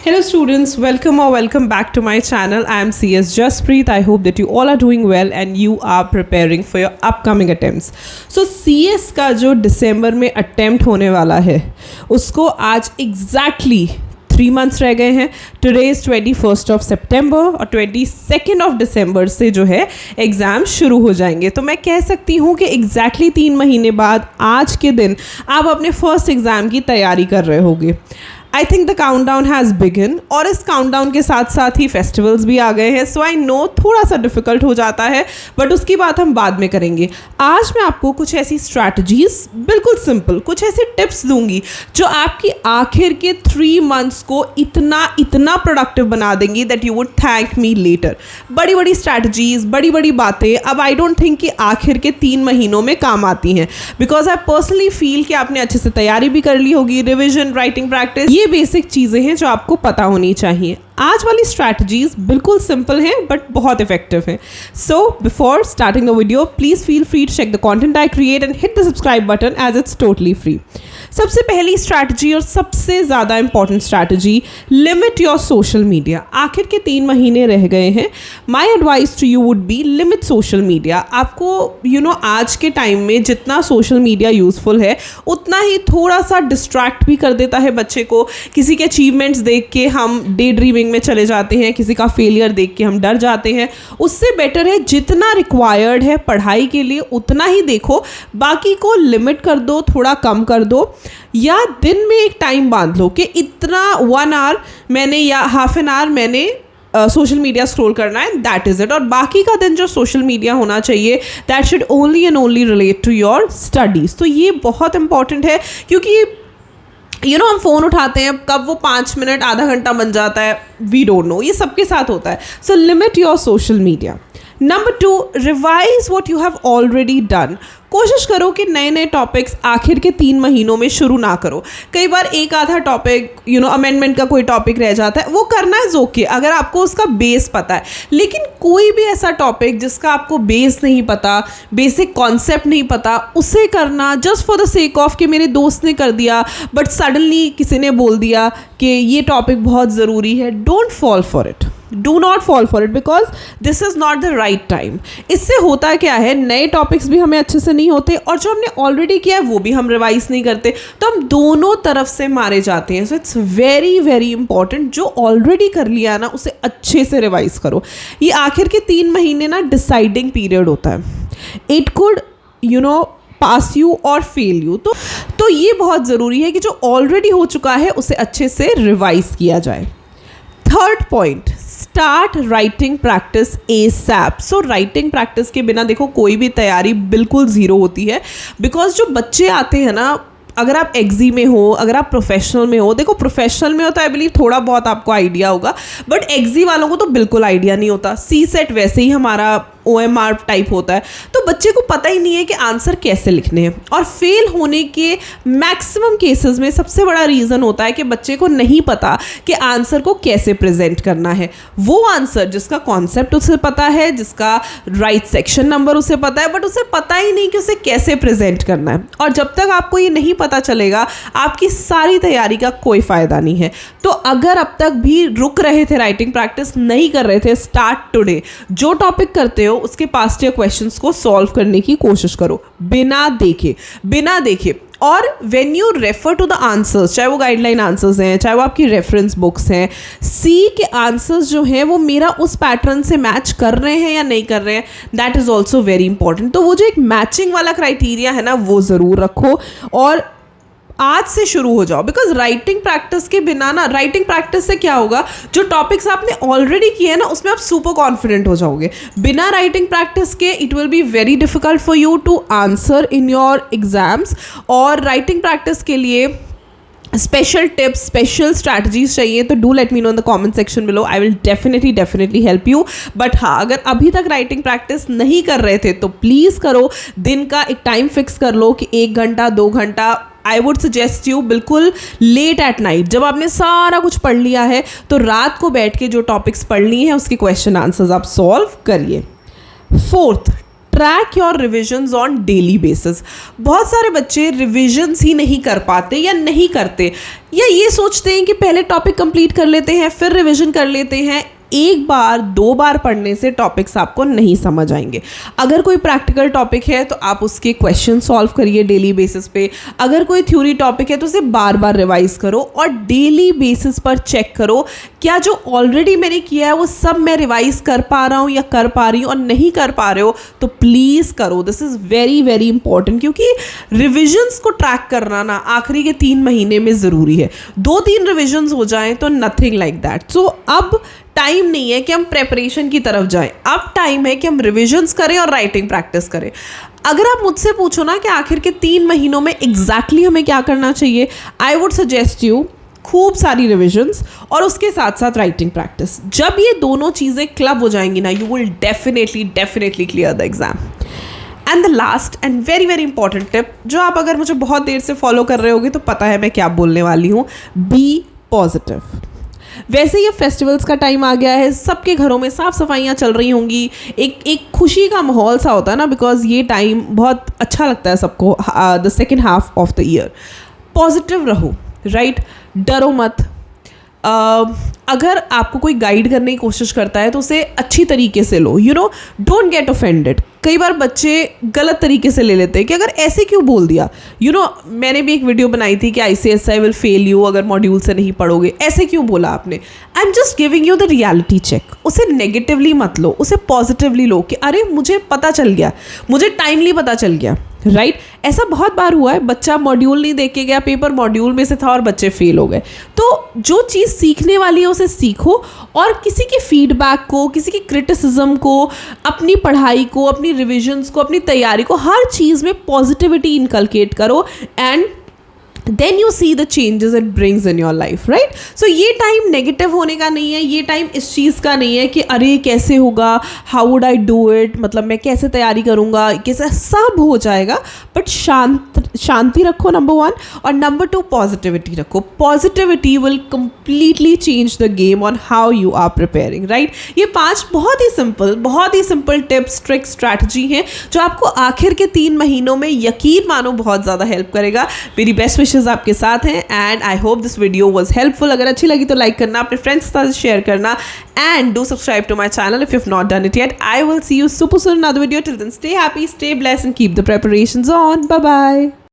Hello students, welcome back to my channel. I am CS Jaspreet. I hope that you all are doing well and you are preparing for your upcoming attempts. So CS का जो दिसंबर में attempt होने वाला है उसको आज exactly 3 months रह गए हैं. Today is 21st of September और 22nd of December से जो है एग्ज़ाम शुरू हो जाएंगे. तो मैं कह सकती हूँ कि एग्जैक्टली 3 महीने बाद आज के दिन आप अपने फर्स्ट एग्ज़ाम की तैयारी कर रहे होंगे. I think the countdown has begin और इस काउंटडाउन के साथ साथ ही फेस्टिवल्स भी आ गए हैं. सो आई नो थोड़ा सा डिफ़िकल्ट हो जाता है बट उसकी बात हम बाद में करेंगे. आज मैं आपको कुछ ऐसी स्ट्रैटेजीज़ बिल्कुल सिंपल कुछ ऐसे टिप्स दूंगी जो आपकी आखिर के 3 months को इतना प्रोडक्टिव बना देंगी that you would thank me later. बड़ी बड़ी स्ट्रैटेजीज़ बड़ी बड़ी बातें अब आई डोंट थिंक कि आखिर के 3 महीनों में काम आती हैं बिकॉज आई पर्सनली फील कि आपने अच्छे से तैयारी भी कर ली होगी. रिविजन, राइटिंग प्रैक्टिस, ये बेसिक चीज़ें हैं जो आपको पता होनी चाहिए. आज वाली स्ट्रैटेजीज बिल्कुल सिंपल हैं बट बहुत इफेक्टिव हैं. So before starting the video please feel free to check the content I create and hit the subscribe button as it's totally free. सबसे पहली स्ट्रैटेजी और सबसे ज़्यादा important strategy, limit your social media. आखिर के 3 महीने रह गए हैं. My advice to you would be limit social media. आपको आज के टाइम में जितना सोशल मीडिया यूज़फुल है उतना ही थोड़ा सा डिस्ट्रैक्ट भी कर देता है बच्चे को. किसी के अचीवमेंट्स देख के हम डे ड्रीमिंग में चले जाते हैं, किसी का फेलियर देख के हम डर जाते हैं. उससे बेटर है जितना रिक्वायर्ड है पढ़ाई के लिए उतना ही देखो, बाकी को लिमिट कर दो, थोड़ा कम कर दो. या दिन में एक टाइम बांध लो कि इतना 1 hour मैंने या हाफ एन आवर मैंने सोशल मीडिया स्क्रॉल करना है, दैट इज़ इट. और बाकी का दिन जो सोशल मीडिया होना चाहिए that should only and only relate to your studies. तो ये बहुत इंपॉर्टेंट है क्योंकि हम फ़ोन उठाते हैं, कब वो 5 मिनट आधा घंटा बन जाता है वी डोंट नो. ये सबके साथ होता है. So limit your social media. Number 2, revise what you have already done. कोशिश करो कि नए नए टॉपिक्स आखिर के 3 महीनों में शुरू ना करो. कई बार एक आधा टॉपिक अमेंडमेंट का कोई टॉपिक रह जाता है, वो करना है ओके अगर आपको उसका बेस पता है. लेकिन कोई भी ऐसा टॉपिक जिसका आपको बेस नहीं पता, बेसिक कॉन्सेप्ट नहीं पता, उसे करना just for the sake of कि मेरे दोस्त ने कर दिया बट सडनली किसी ने बोल दिया कि ये टॉपिक बहुत ज़रूरी है, don't fall for it. Do not fall for it because this is not the right time. इससे होता क्या है, नए टॉपिक्स भी हमें अच्छे से नहीं होते और जो हमने ऑलरेडी किया है वो भी हम रिवाइज नहीं करते, तो हम दोनों तरफ से मारे जाते हैं. So it's very very important, जो ऑलरेडी कर लिया ना उसे अच्छे से रिवाइज करो. ये आखिर के 3 महीने ना डिसाइडिंग पीरियड होता है. इट कुड पास यू और फेल यू. तो ये बहुत ज़रूरी है कि जो ऑलरेडी हो चुका है उसे अच्छे से रिवाइज किया जाए. Third point, start writing practice ASAP. So writing practice के बिना देखो कोई भी तैयारी बिल्कुल ज़ीरो होती है. बिकॉज जो बच्चे आते हैं ना, अगर आप एग्जी में हो, अगर आप प्रोफेशनल में हो, देखो प्रोफेशनल में होता है आई बिलीव थोड़ा बहुत आपको आइडिया होगा बट एग्जी वालों को तो बिल्कुल आइडिया नहीं होता. CSET वैसे ही हमारा OMR टाइप होता है, तो बच्चे को पता ही नहीं है कि आंसर कैसे लिखने हैं. और फेल होने के मैक्सिमम केसेस में सबसे बड़ा रीज़न होता है कि बच्चे को नहीं पता कि आंसर को कैसे प्रेजेंट करना है. वो आंसर जिसका कॉन्सेप्ट उसे पता है, जिसका राइट सेक्शन नंबर उसे पता है, बट उसे पता ही नहीं कि उसे कैसे प्रेजेंट करना है. और जब तक आपको ये नहीं पता चलेगा आपकी सारी तैयारी का कोई फ़ायदा नहीं है. तो अगर अब तक भी रुक रहे थे, राइटिंग प्रैक्टिस नहीं कर रहे थे, स्टार्ट टुडे. जो टॉपिक करते हो उसके पास्ट ईयर क्वेश्चंस को सॉल्व करने की कोशिश करो बिना देखे. और when you refer to the answers, चाहे वो गाइडलाइन आंसर्स हैं, चाहे वो आपकी रेफरेंस बुक्स हैं, सी के आंसर्स जो हैं वो मेरा उस पैटर्न से मैच कर रहे हैं या नहीं कर रहे हैं, that is also very important. तो वो जो एक मैचिंग वाला क्राइटेरिया है ना वो ज़रूर रखो और आज से शुरू हो जाओ. बिकॉज राइटिंग प्रैक्टिस के बिना ना, राइटिंग प्रैक्टिस से क्या होगा, जो टॉपिक्स आपने ऑलरेडी किए हैं ना उसमें आप सुपर कॉन्फिडेंट हो जाओगे. बिना राइटिंग प्रैक्टिस के it will be very difficult for you to answer in your exams. और राइटिंग प्रैक्टिस के लिए स्पेशल टिप्स, स्पेशल स्ट्रैटेजीज चाहिए तो do let me know in the comment section below. I will definitely help you. But हाँ, अगर अभी तक writing practice नहीं कर रहे थे तो प्लीज़ करो. दिन का एक टाइम फिक्स कर लो कि 1 घंटा 2 घंटा. आई वुड सजेस्ट यू बिल्कुल लेट एट नाइट, जब आपने सारा कुछ पढ़ लिया है तो रात को बैठ के जो टॉपिक्स पढ़ लिए हैं उसके क्वेश्चन आंसर्स आप सॉल्व करिए. 4th, track your revisions on daily basis. बहुत सारे बच्चे रिविजन्स ही नहीं कर पाते या नहीं करते, या ये सोचते हैं कि पहले टॉपिक कंप्लीट कर लेते हैं फिर रिविजन कर लेते हैं। एक बार दो बार पढ़ने से टॉपिक्स आपको नहीं समझ आएंगे। अगर कोई प्रैक्टिकल टॉपिक है तो आप उसके क्वेश्चन सॉल्व करिए डेली बेसिस पे। अगर कोई थ्योरी टॉपिक है तो उसे बार बार रिवाइज करो और डेली बेसिस पर चेक करो क्या जो ऑलरेडी मैंने किया है वो सब मैं रिवाइज कर पा रहा हूँ या कर पा रही हूँ, और नहीं कर पा रहे हो तो प्लीज़ करो। This is very very important, क्योंकि रिविजन्स को ट्रैक करना ना आखिरी के 3 महीने में ज़रूरी है। 2-3 रिविजन्स हो जाएं तो नथिंग लाइक दैट। सो अब टाइम नहीं है कि हम प्रेपरेशन की तरफ जाएं, अब टाइम है कि हम रिविजन्स करें और राइटिंग प्रैक्टिस करें। अगर आप मुझसे पूछो ना कि आखिर के 3 महीनों में एग्जैक्टली हमें क्या करना चाहिए, आई वुड सजेस्ट यू खूब सारी रिविजन्स और उसके साथ साथ राइटिंग प्रैक्टिस। जब ये दोनों चीज़ें क्लब हो जाएंगी ना, you will definitely clear the exam. And the last and very very important tip, जो आप अगर मुझे बहुत देर से फॉलो कर रहे होगे तो पता है मैं क्या बोलने वाली हूँ, बी पॉजिटिव। वैसे ये फेस्टिवल्स का टाइम आ गया है, सबके घरों में साफ़ सफाइयाँ चल रही होंगी, एक खुशी का माहौल सा होता है ना, बिकॉज ये टाइम बहुत अच्छा लगता है सबको, the second half of the year. Positive रहो, राइट? डरो मत। अगर आपको कोई गाइड करने की कोशिश करता है तो उसे अच्छी तरीके से लो, डोंट गेट ऑफेंडेड। कई बार बच्चे गलत तरीके से ले लेते हैं कि अगर ऐसे क्यों बोल दिया, मैंने भी एक वीडियो बनाई थी कि ICSI विल फेल यू अगर मॉड्यूल से नहीं पढ़ोगे, ऐसे क्यों बोला आपने। I am just giving you the reality check. उसे नेगेटिवली मत लो, उसे पॉजिटिवली लो कि अरे मुझे पता चल गया, मुझे टाइमली पता चल गया, राइट? ऐसा बहुत बार हुआ है, बच्चा मॉड्यूल नहीं देख के गया, पेपर मॉड्यूल में से था और बच्चे फेल हो गए। तो जो चीज़ सीखने वाली है उसे सीखो, और किसी के फीडबैक को, किसी की क्रिटिसिज्म को, अपनी पढ़ाई को, अपनी रिविजन्स को, अपनी तैयारी को, हर चीज़ में पॉजिटिविटी इनकलकेट करो, and then you see the changes it brings in your life, right? So ये टाइम नेगेटिव होने का नहीं है, ये टाइम इस चीज़ का नहीं है कि अरे कैसे होगा, how would I do it, मतलब मैं कैसे तैयारी करूँगा, कैसे, सब हो जाएगा। बट शांति रखो, नंबर 1, और नंबर 2 पॉजिटिविटी रखो। Positivity will completely change the game on how you are preparing, right? ये 5 बहुत ही सिंपल टिप्स, ट्रिक्स, स्ट्रैटेजी हैं जो आपको आखिर के 3 महीनों में यकीन मानो बहुत ज़्यादा हेल्प करेगा। मेरी बेस्ट विशेज़ आपके साथ हैं, and I hope this video was helpful. अगर अच्छी लगी तो लाइक करना, अपने फ्रेंड्स के साथ शेयर करना, and do subscribe to my channel if you have not done it yet. I will see you super soon in another video. Till then, stay happy, stay blessed, and keep the preparations on. Bye bye.